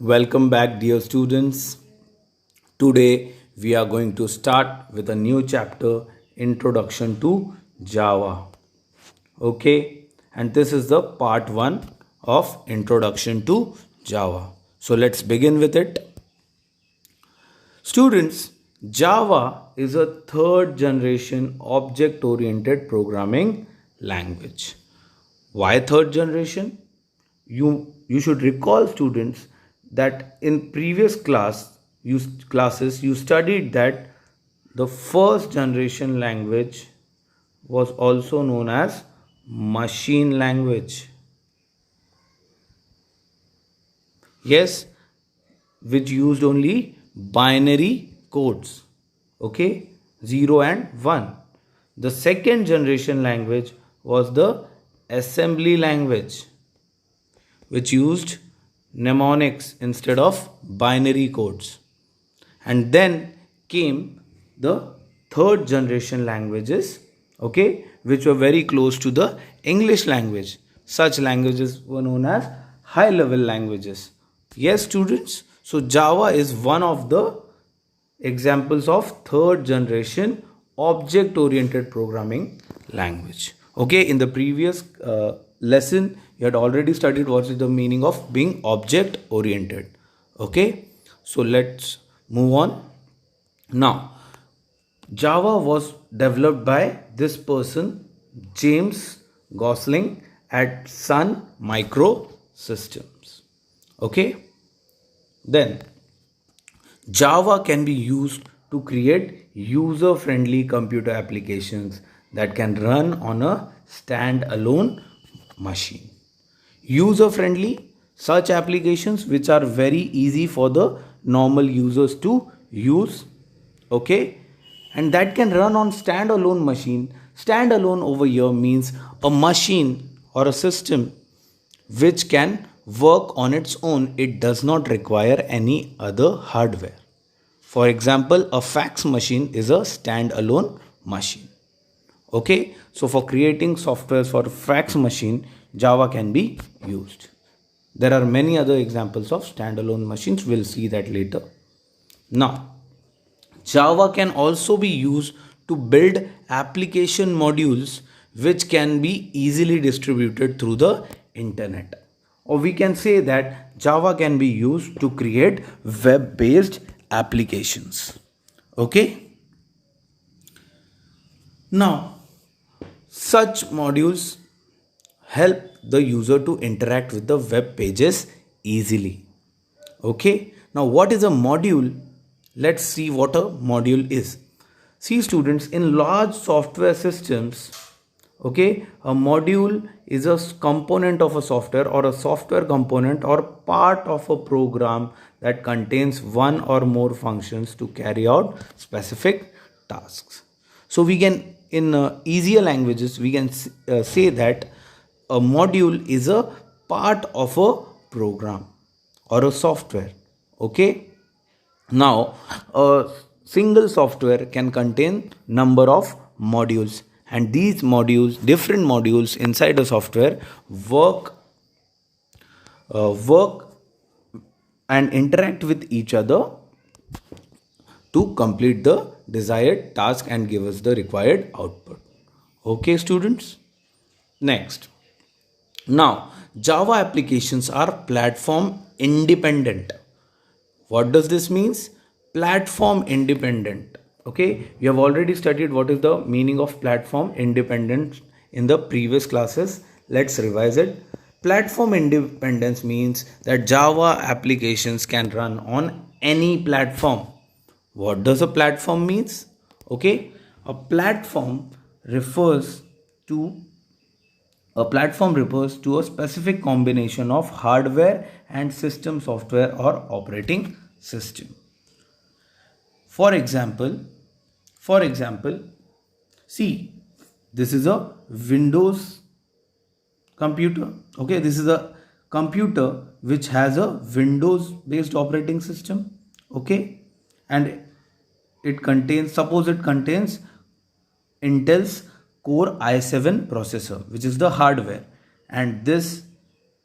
Welcome back, dear students. Today we are going to start with a new chapter, Introduction to Java. Okay, and this is the part 1 of Introduction to Java. So let's begin with it. Students, Java is a third generation object oriented programming language. Why third generation? You should recall, students, that in previous classes you studied that the first generation language was also known as machine language. Yes, which used only binary codes, okay, 0 and 1. The second generation language was the assembly language, which used mnemonics instead of binary codes. And then came the third generation languages, okay, which were very close to the English language. Such languages were known as high level languages. Yes, students, so Java is one of the examples of third generation object oriented programming language. Okay, in the previous lesson you had already studied what is the meaning of being object oriented. Okay, so let's move on. Now, Java was developed by this person, James Gosling, at Sun Microsystems. Okay, then Java can be used to create user friendly computer applications that can run on a standalone machine. User friendly, such applications which are very easy for the normal users to use, okay, and that can run on standalone machine. Standalone over here means a machine or a system which can work on its own. It does not require any other hardware. For example, a fax machine is a standalone machine. Okay, so for creating software for fax machine, Java can be used. There are many other examples of standalone machines. We'll see that later. Now, Java can also be used to build application modules which can be easily distributed through the internet. Or we can say that Java can be used to create web-based applications. Okay? Now, such modules help the user to interact with the web pages easily. Okay, now what is a module? Let's see what a module is. See, students, in large software systems, okay, a module is a component of a software or a software component or part of a program that contains one or more functions to carry out specific tasks. So we can, in easier languages, we can say that a module is a part of a program or a software. Okay, now a single software can contain number of modules, and these modules, different modules inside a software, work and interact with each other to complete the desired task and give us the required output. Okay, students. Next, now Java applications are platform independent. What does this means? Platform independent. Okay, you have already studied what is the meaning of platform independent in the previous classes. Let's revise it. Platform independence means that Java applications can run on any platform. What does a platform means? Okay, a platform refers to a specific combination of hardware and system software or operating system. For example, see, this is a Windows computer. Okay, this is a computer which has a Windows based operating system. Okay, and suppose it contains Intel's Core i7 processor, which is the hardware, and this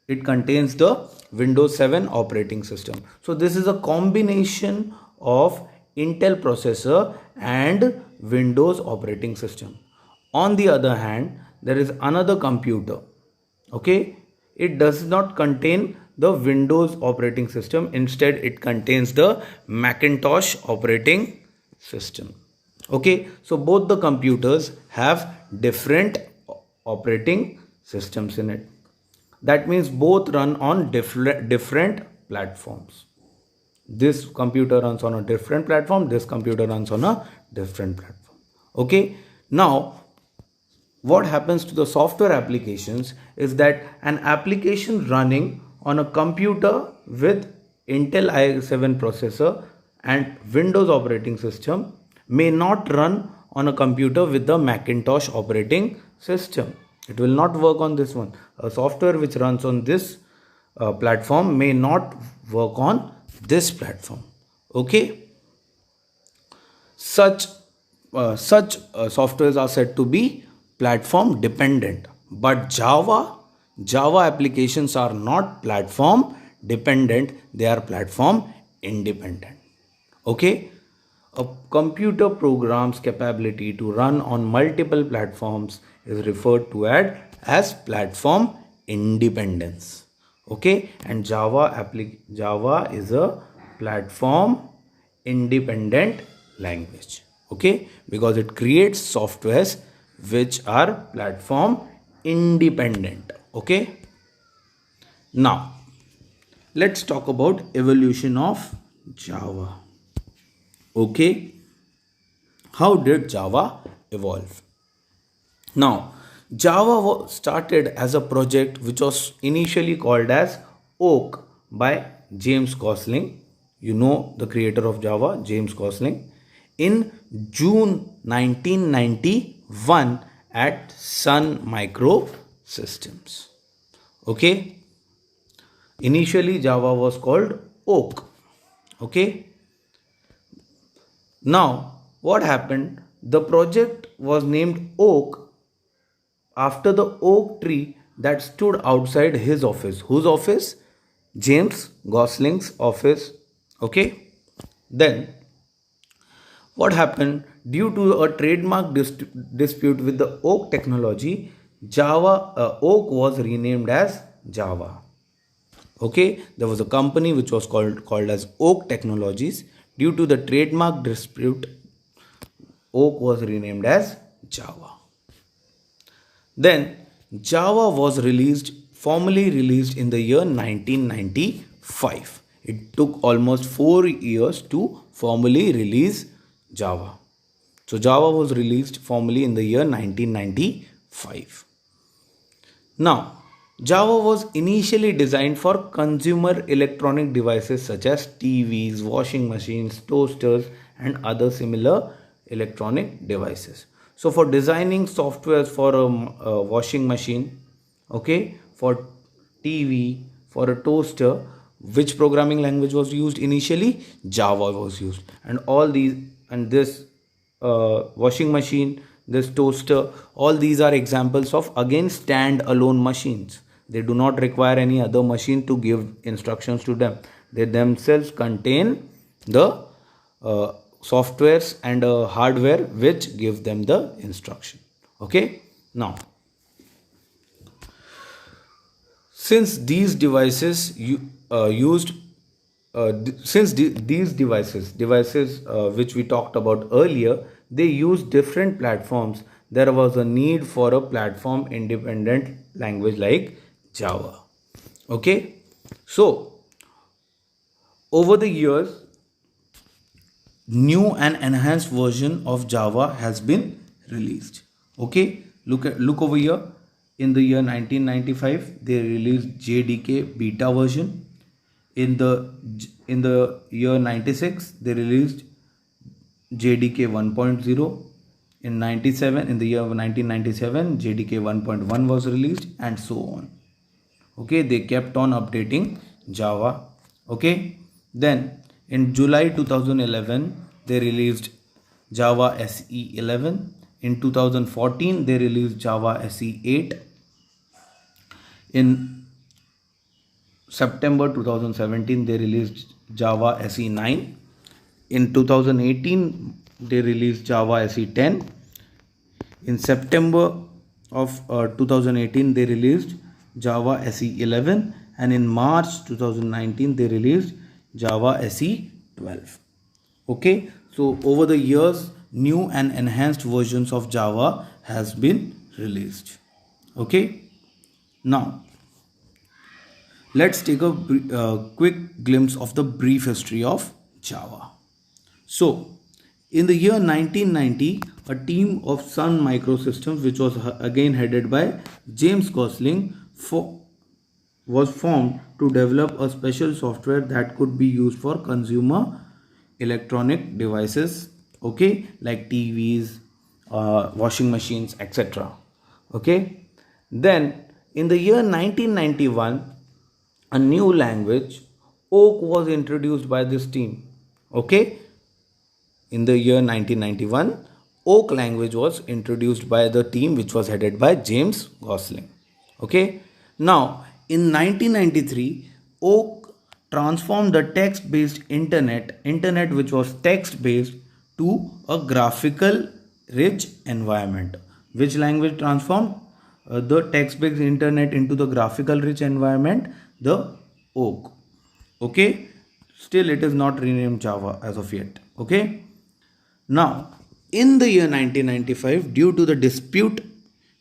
it contains the Windows 7 operating system. So this is a combination of Intel processor and Windows operating system. On the other hand, there is another computer. Okay, it does not contain the Windows operating system. Instead, it contains the Macintosh operating system. Okay, so both the computers have different operating systems in it. That means both run on different platforms. This computer runs on a different platform, this computer runs on a different platform. Okay, now what happens to the software applications is that an application running on a computer with Intel i7 processor and Windows operating system may not run on a computer with the Macintosh operating system. It will not work on this one. A software which runs on this platform may not work on this platform. Okay, such softwares are said to be platform dependent, but Java applications are not platform dependent, they are platform independent. Okay, a computer program's capability to run on multiple platforms is referred to as platform independence. Okay, and Java is a platform independent language. Okay, because it creates softwares which are platform independent. Okay, now let's talk about evolution of Java. Okay, how did Java evolve? Now, Java started as a project which was initially called as Oak by James Gosling. You know the creator of Java, James Gosling. In June 1991 at Sun Microsystems. Okay. Initially Java was called Oak. Okay. Now what happened? The project was named Oak after the oak tree that stood outside his office. Whose office? James Gosling's office. Okay. Then what happened? Due to a trademark dispute with the Oak technology, Oak was renamed as Java. Okay, there was a company which was called as Oak Technologies. Due to the trademark dispute, Oak was renamed as Java. Then Java was formally released in the year 1995. It took almost 4 years to formally release Java. So Java was released formally in the year 1995. Now, Java was initially designed for consumer electronic devices such as TVs, washing machines, toasters, and other similar electronic devices. So for designing softwares for a washing machine, okay, for TV, for a toaster, which programming language was used initially? Java was used. And this washing machine, this toaster, all these are examples of again stand-alone machines. They do not require any other machine to give instructions to them. They themselves contain the softwares and hardware which give them the instruction. Okay. Now, since these devices these devices which we talked about earlier, they use different platforms, there was a need for a platform independent language like Java. Okay, so over the years, new and enhanced version of Java has been released. Okay, look over here. In the year 1995, they released JDK beta version. In the year 96, they released JDK 1.0. In the year of 1997, JDK 1.1 was released, and so on. Okay, they kept on updating Java. Okay, then in July 2011, they released Java SE 11. In 2014, they released Java SE 8. In September 2017 they released Java SE 9. In 2018 they released Java SE 10. In September of 2018 they released Java SE 11, and in March 2019 they released Java SE 12. Okay, so over the years new and enhanced versions of Java has been released. Okay, now let's take a quick glimpse of the brief history of Java. So, in the year 1990, a team of Sun Microsystems, which was again headed by James Gosling, was formed to develop a special software that could be used for consumer electronic devices, okay, like TVs, washing machines, etc. Okay, then in the year 1991, a new language, Oak, was introduced by this team. Okay, in the year 1991, Oak language was introduced by the team which was headed by James Gosling. Okay, now in 1993, Oak transformed the text-based internet which was text-based, to a graphical rich environment. Which language transformed the text-based internet into the graphical rich environment? The Oak. Okay, still it is not renamed Java as of yet. Okay, now in the year 1995, due to the dispute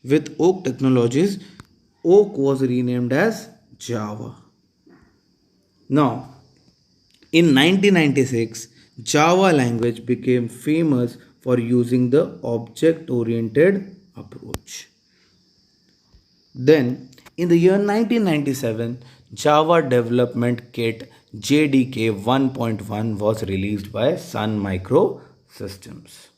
with Oak Technologies, Oak was renamed as Java. Now in 1996, Java language became famous for using the object-oriented approach. Then, in the year 1997, Java Development Kit JDK 1.1 was released by Sun Microsystems.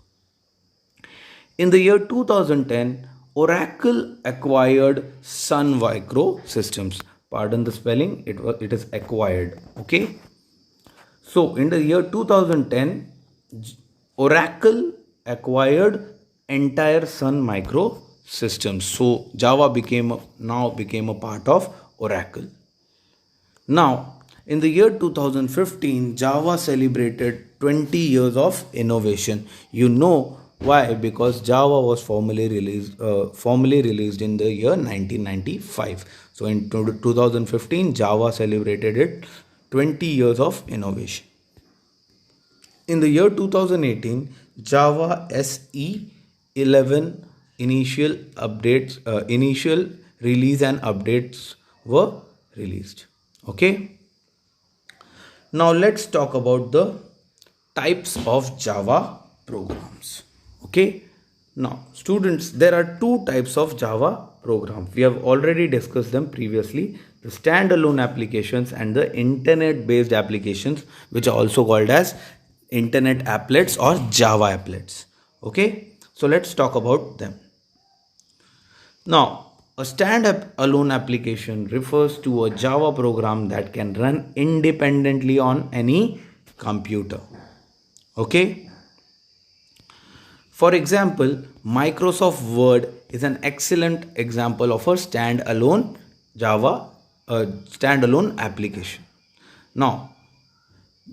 In the year 2010, Oracle acquired Sun Microsystems. Pardon the spelling, it is acquired. Okay. So, in the year 2010, Oracle acquired entire Sun Microsystems. So, Java now became a part of Oracle. Now, in the year 2015, Java celebrated 20 years of innovation. You know why? Because Java was formally released in the year 1995. So, in 2015, Java celebrated it 20 years of innovation. In the year 2018, Java SE 11 initial release and updates were released. Okay. Now let's talk about the types of Java programs. Okay. Now students, there are two types of Java programs. We have already discussed them previously. The standalone applications and the internet based applications, which are also called as internet applets or Java applets. Okay. So let's talk about them. Now, a standalone application refers to a Java program that can run independently on any computer. Okay. For example, Microsoft Word is an excellent example of a standalone standalone application. Now,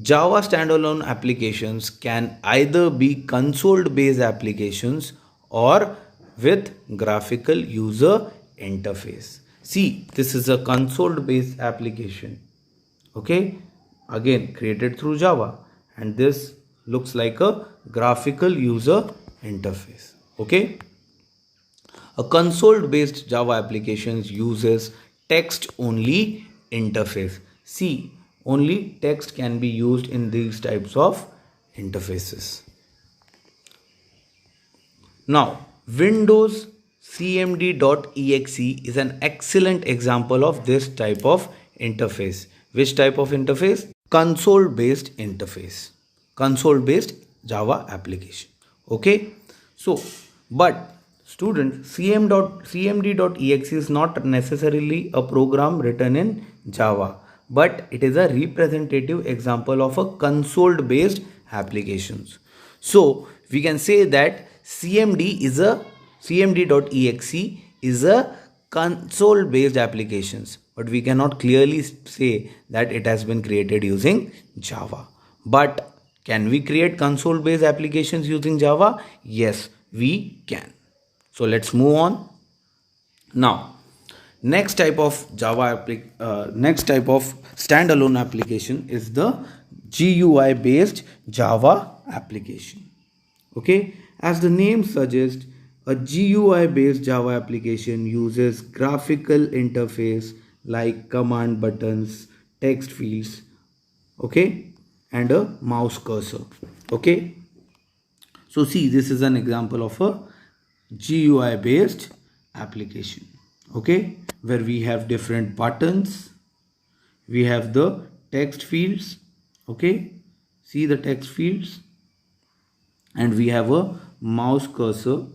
Java standalone applications can either be console-based applications or with graphical user interface. See, this is a console-based application. Okay, again created through Java, and this looks like a graphical user interface. Okay, a console-based Java applications uses text-only interface. See, only text can be used in these types of interfaces. Now, Windows cmd.exe is an excellent example of this type of interface. Which type of interface? Console-based interface. Console-based Java application. Okay. So, but students, cmd.exe is not necessarily a program written in Java, but it is a representative example of a console-based applications. So we can say that cmd.exe is a console-based applications, but we cannot clearly say that it has been created using Java. But can we create console based applications using Java? Yes, we can. So let's move on. Now, next type of standalone application is the GUI based Java application. Okay, as the name suggests, a GUI based Java application uses graphical interface like command buttons, text fields, okay, and a mouse cursor. Okay, so see, this is an example of a GUI based application, okay, where we have different buttons, we have the text fields, okay, see the text fields, and we have a mouse cursor,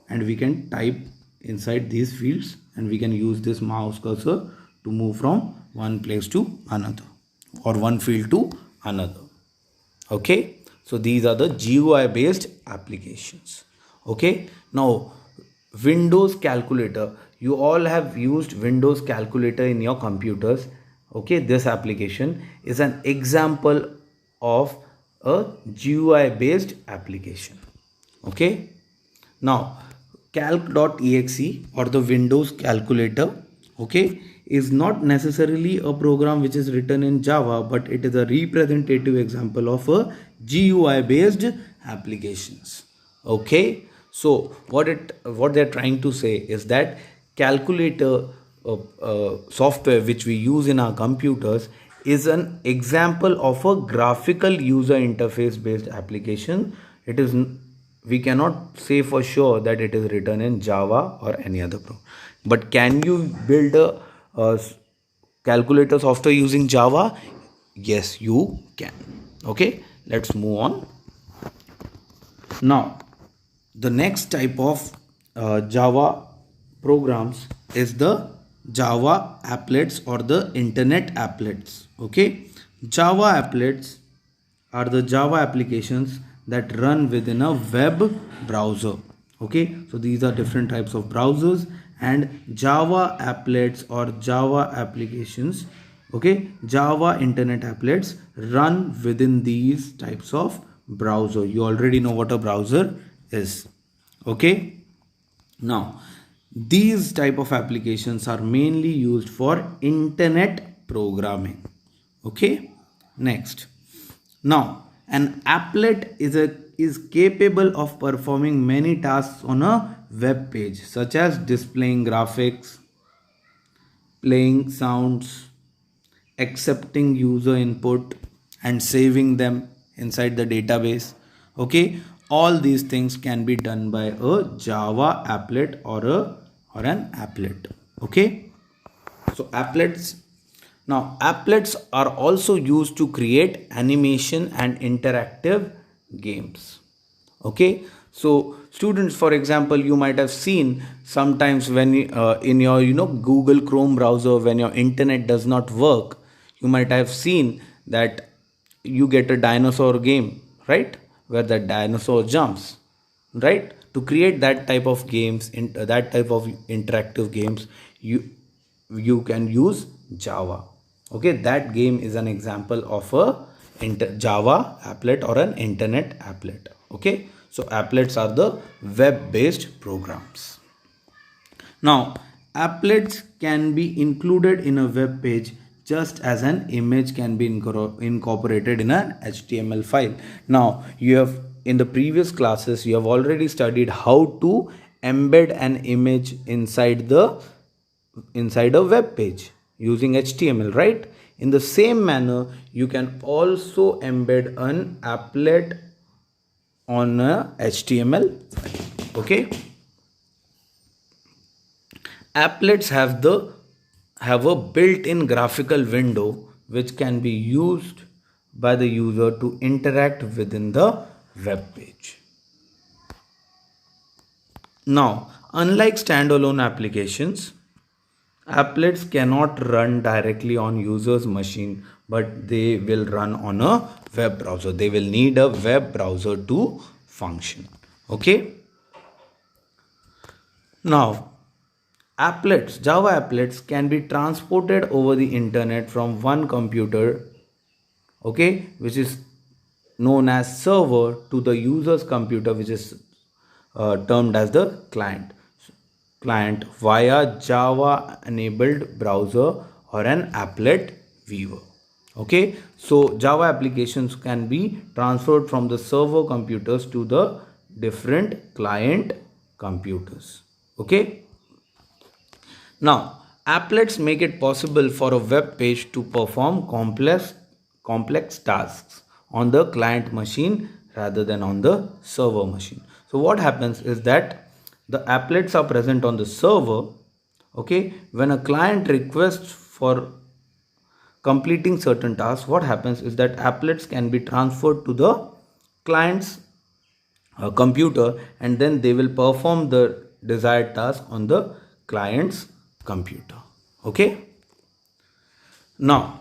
and we can type inside these fields, and we can use this mouse cursor to move from one place to another or one field to another. Okay, so these are the GUI based applications. Okay, now Windows calculator, you all have used Windows calculator in your computers. Okay, this application is an example of a GUI based application. Okay, now calc.exe or the Windows calculator, okay, is not necessarily a program which is written in Java, but it is a representative example of a GUI based applications. Okay, so what they're trying to say is that calculator software which we use in our computers is an example of a graphical user interface based application. It is, we cannot say for sure that it is written in Java or any other program. But can you build a calculator software using Java? Yes, you can. Okay, let's move on. Now, the next type of Java programs is the Java applets or the internet applets. Okay, Java applets are the Java applications that run within a web browser. Okay, so these are different types of browsers, and Java applets or Java applications, okay, Java internet applets run within these types of browser. You already know what a browser is. Okay, now these type of applications are mainly used for internet programming. Okay, next, now an applet is capable of performing many tasks on a web page, such as displaying graphics, playing sounds, accepting user input, and saving them inside the database. Okay, all these things can be done by a Java applet or an applet. Okay, so applets, now applets are also used to create animation and interactive games. Okay, so students, for example, you might have seen sometimes when in your Google Chrome browser, when your internet does not work, you might have seen that you get a dinosaur game, right, where the dinosaur jumps, right? To create that type of games, in that type of interactive games, you can use Java. Okay, that game is an example of a Java applet or an internet applet. Okay, so applets are the web based programs. Now applets can be included in a web page just as an image can be incorporated in an HTML file. Now you have, in the previous classes, you have already studied how to embed an image inside a web page using HTML, right? In the same manner, you can also embed an applet on a HTML file. Okay, applets have a built-in graphical window which can be used by the user to interact within the web page. Now, unlike standalone applications, applets cannot run directly on user's machine, but they will run on a web browser. They will need a web browser to function. Okay. Now, Applets, Java applets can be transported over the internet from one computer, okay, which is known as server, to the user's computer, which is termed as the client via Java enabled browser or an applet viewer. Okay, so Java applications can be transferred from the server computers to the different client computers. Okay, now applets make it possible for a web page to perform complex tasks on the client machine rather than on the server machine. So what happens is that the applets are present on the server. Okay, when a client requests for completing certain tasks, what happens is that applets can be transferred to the client's computer, and then they will perform the desired task on the client's computer. Okay, now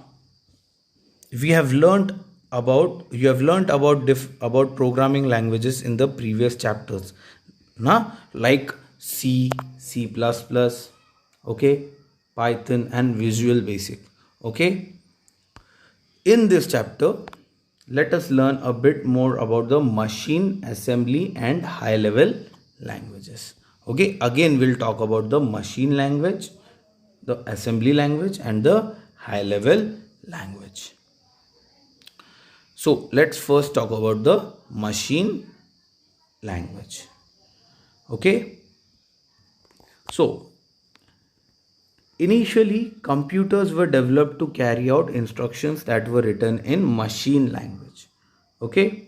we have learned about you have learned about programming languages in the previous chapters, like C++, okay, Python and Visual Basic. Okay, in this chapter, let us learn a bit more about the machine assembly and high level languages. Okay, again we'll talk about the machine language, the assembly language and the high level language. So let's first talk about the machine language. Okay, so initially computers were developed to carry out instructions that were written in machine language. Okay,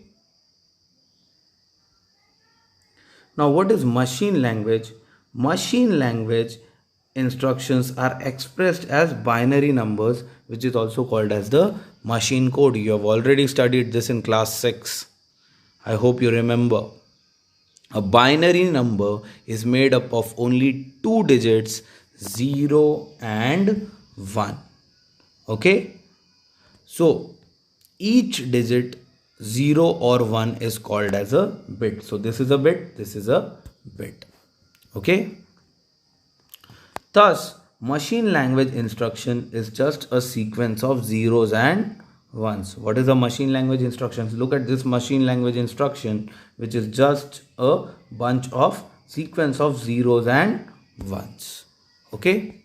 now what is machine language? Machine language instructions are expressed as binary numbers, which is also called as the machine code. You have already studied this in class 6. I hope you remember. A binary number is made up of only two digits, 0 and 1. Okay, so each digit 0 or 1 is called as a bit. So this is a bit, this is a bit. Okay, thus machine language instruction is just a sequence of zeros and ones. What is a machine language instructions? Look at this machine language instruction, which is just a bunch of sequence of zeros and ones. Okay,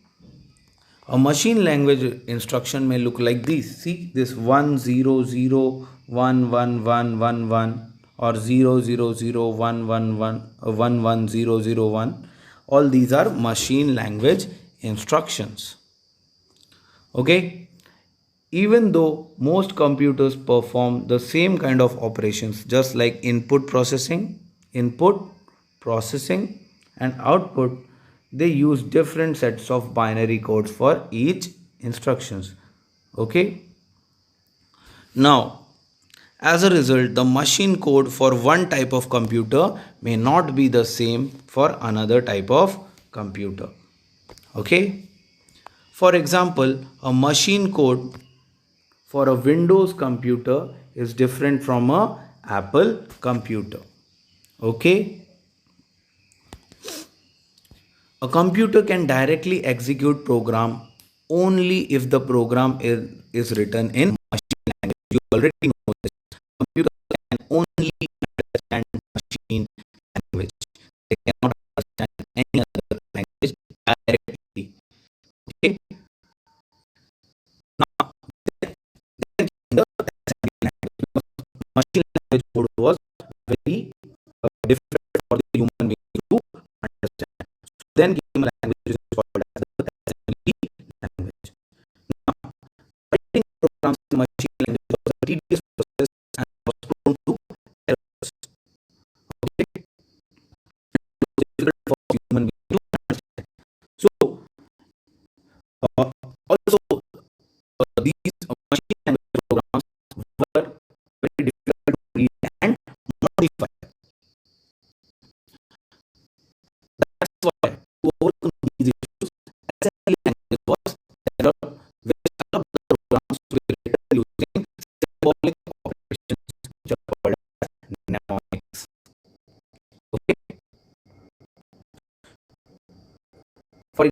a machine language instruction may look like this. See this 1 0 0 1 1 1 1 1 or 0 0 0 1 1 1 1 1 0 0 1. All these are machine language instructions. Okay, even though most computers perform the same kind of operations, just like input processing and output, they use different sets of binary codes for each instructions. Okay, now as a result, the machine code for one type of computer may not be the same for another type of computer. Okay, for example, a machine code for a Windows computer is different from a Apple computer. Okay, a computer can directly execute program only if the program is written in machine language. You already know this. Computer can only understand machine language. They cannot understand any other language directly. Okay, now the machine language code was very difficult for the human being to understand. So then came a language which is called as the assembly language. Now, writing programs in machine language was a tedious process and was prone to errors. Okay, it was difficult for human being to understand. So also these machine language programs were very difficult to read and modify. That's why to overcome these issues, assembly language was developed, which allowed the programs to be written using symbolic operations, which are called as mnemonics. Okay, for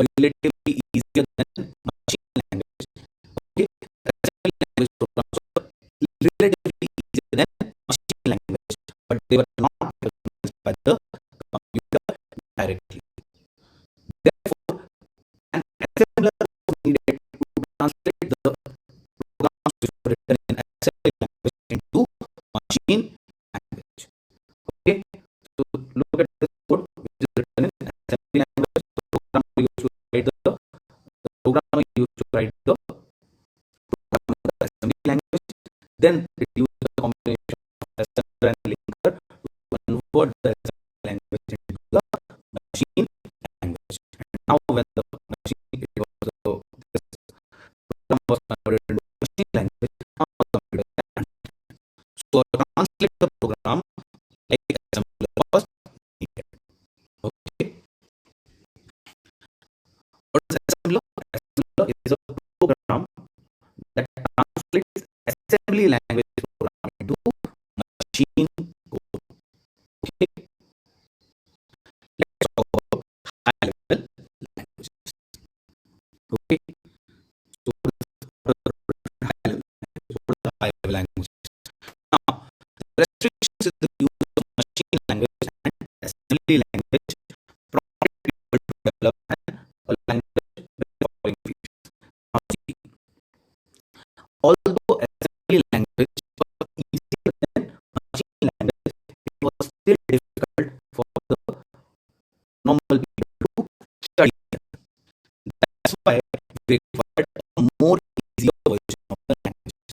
relatively easier than machine language. Okay, assembly language programs were relatively easier than machine language, but they were not recognized by the computer directly. Therefore, an assembler was needed to translate the programs which were written in assembly language into machine language. Okay, so look at this code which is written in assembly language. The programmer used to write the program in the assembly language. Then it used a combination of assembler and linker to convert the assembly language into the machine language. And now when the machine it was this program was converted into machine language, now the computer can. So translate the program like assembler was needed. Okay. What is assembler? Assembler is a program that translates assembly language program into machine code. Okay. Let's talk about high level languages. Okay. So what is high level language? What is the high level language? Now, the restrictions in the use of machine language and assembly language prompted people to develop a language with the following features. Now, see, although assembly language was easier than machine language, it was still difficult for the normal people to study. That's why we required a more easier version of the language,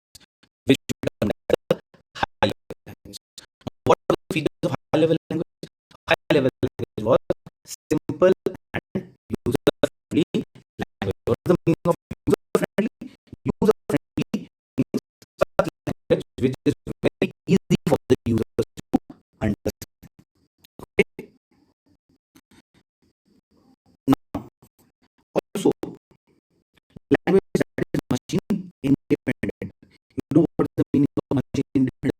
which we termed as the high level language. What are the features of high level language? High level language was simple and user friendly language. What is the meaning of user friendly? User friendly means such language which is very easy for the users to understand. Okay. Now, also language that is machine independent. You know what is the meaning of machine independent?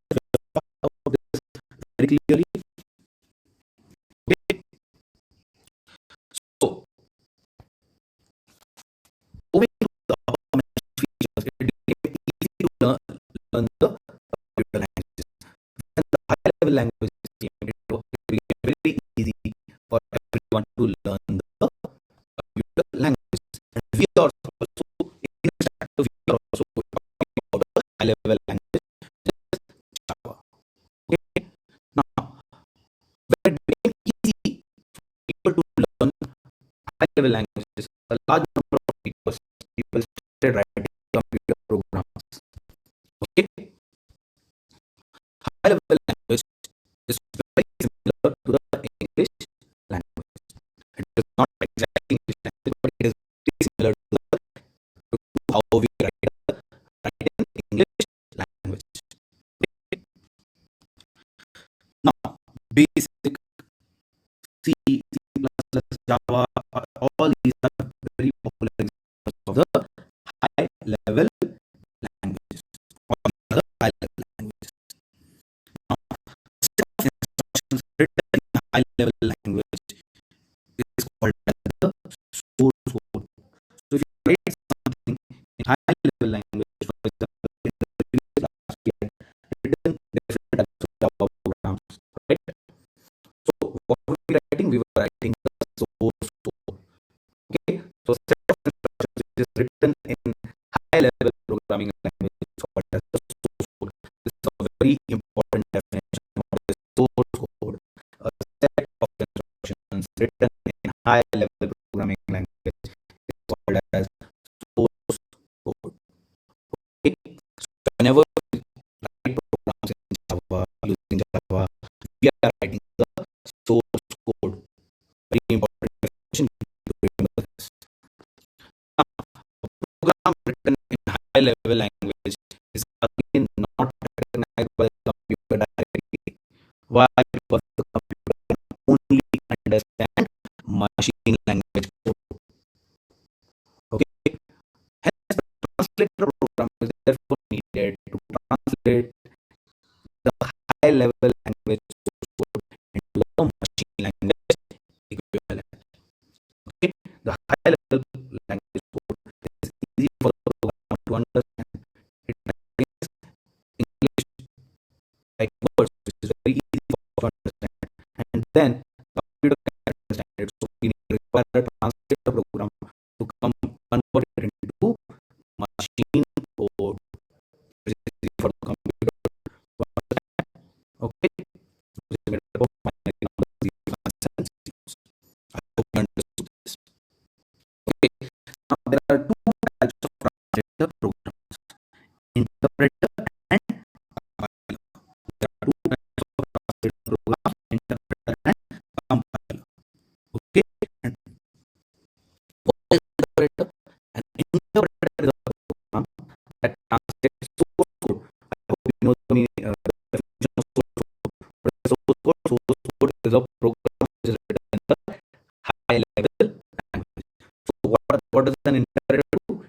About this very clearly. Okay. So moving to the upper features, it became easy to learn the computer languages. When the high level languages came, it became very easy for everyone to learn the computer languages. And we are also in this chapter we are also talking about the high level language, Java. Okay. Now, when it became easy for people to learn high level languages, a large number of people started writing computer programs. Okay. High level language is very similar to the English language. It is not exactly English language, but it is very similar to how we write in English language. Okay. Now, basic C, C++, Java, all these are very popular examples of the high level languages. Or the high level languages. Now, set of instructions written in high level language is called as the source code. So if you write something in high level language, for example, in the previous class we had written different types of Java programs, right? So what were we writing? We were writing the source code. Okay, so set of instructions which is written in high level programming language is called as the source code. This is a very important definition of the source code. A set of instructions written in high level programming language is called as source code. Okay, so whenever we write programs in Java using Java, we are writing the source code. Very important definition to remember this. Now, a program written in high level language is again not recognized by the computer directly. Why? Because the computer can only understand machine language code. Okay. Hence, the translator program is therefore needed to translate the high level language source code into the machine language equivalent. Okay. The high then computer can understand it. So we need to require a translator program to convert it into machine code, which is easy for the computer to understand. Okay, which is made up of binary numbers, zeros and zeros. I hope you understood this. Okay, now there are two types of translator programs: interpreter and compiler. There are two types of translator programs: interpreter and compiler. Okay, and what is interpreter? An interpreter is a program that translates source code. I hope you know the definition of source code. What is source code? Source code is a program which is written in the high level language. So what does an interpreter do?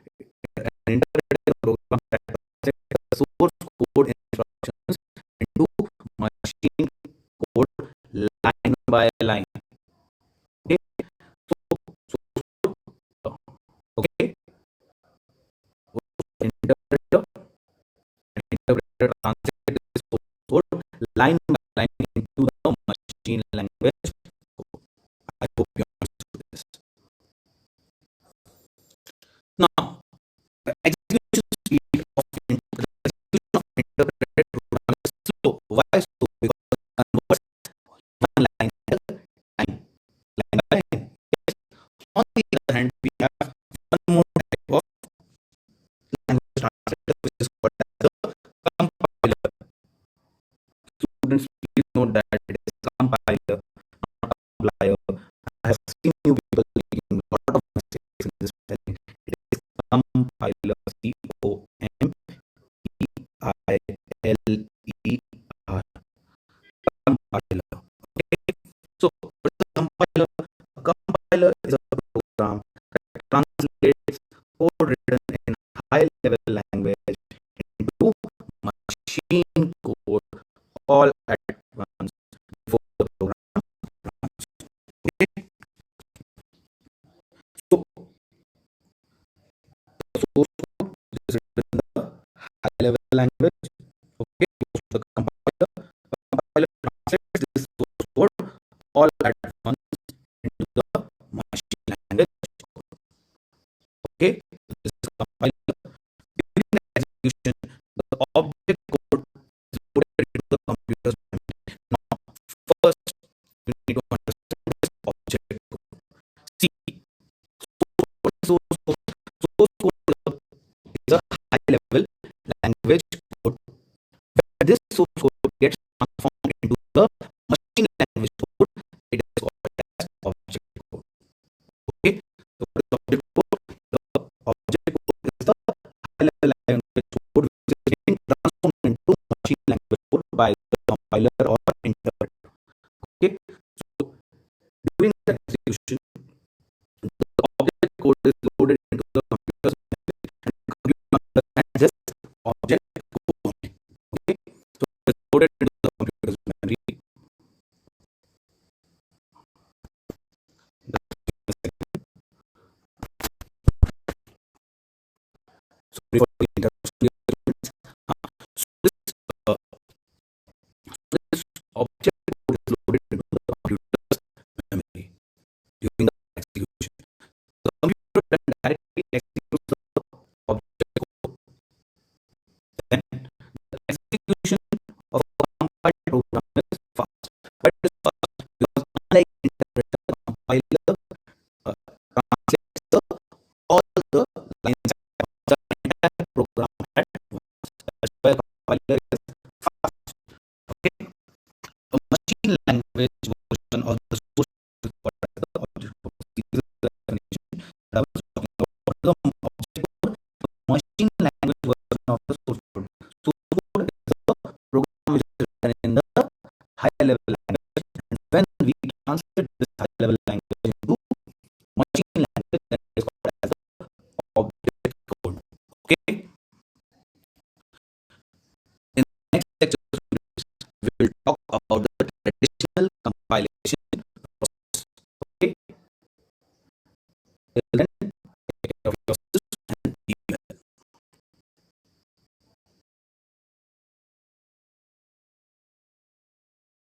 An interpreter is a program that translates the source code instructions into machine code line by line. Okay, so okay, interpreter interpreter translates this source code line by line into the machine language code. I hope you understood this. Now, the execution speed of interpreted program is slow. Why slow? Because it converts one line at a time, line by line. Yes. On the other hand, we have one more type of language translator, which is called as the compiler. Students, please note that it is compiler, not compiler. I have seen you people making a lot of mistakes in this spelling. It is compiler, compiler. Compiler. Okay. So, what is a compiler? A compiler is a program that translates code written in high-level language into machine code all at once before the program runs. Okay. So, the source code is written in the high-level language. Okay, goes to the compiler. Compiler translates this source code all at once into the machine language code. Okay, so this is compiler. During the execution, the object code is loaded into the computer's memory. Now, first, we need to understand this object code. See, source code is a high-level language code. When this source code gets transformed into the machine language code, it is called as object code. Okay, so what is object code? The object code is the high-level language code which is getting transformed into machine language code by the compiler or interpreter. Okay, so during the execution, the object code is loaded into the computer's memory and the computer understands this object code only. Okay, so it is loaded into the computer's memory. Sorry for the interruption. So this object code is loaded into the computer's memory during the execution. The computer then directly executes the object code. Then the execution of a compiled program is fast. Why it is fast? Because unlike interpreter, the compiler translates all the lines of the entire program at once. That's why a compiler is fast. Okay. A machine language version of the source code is called as the object code. This is the definition that I was talking about. The object code, the machine language version of the source code. Source code is the program which is written in the high-level language, and when we translate this high-level language into machine language, that is called as the object code. Okay. In the next lecture, we will talk about the traditional compilation process. Okay. Till then,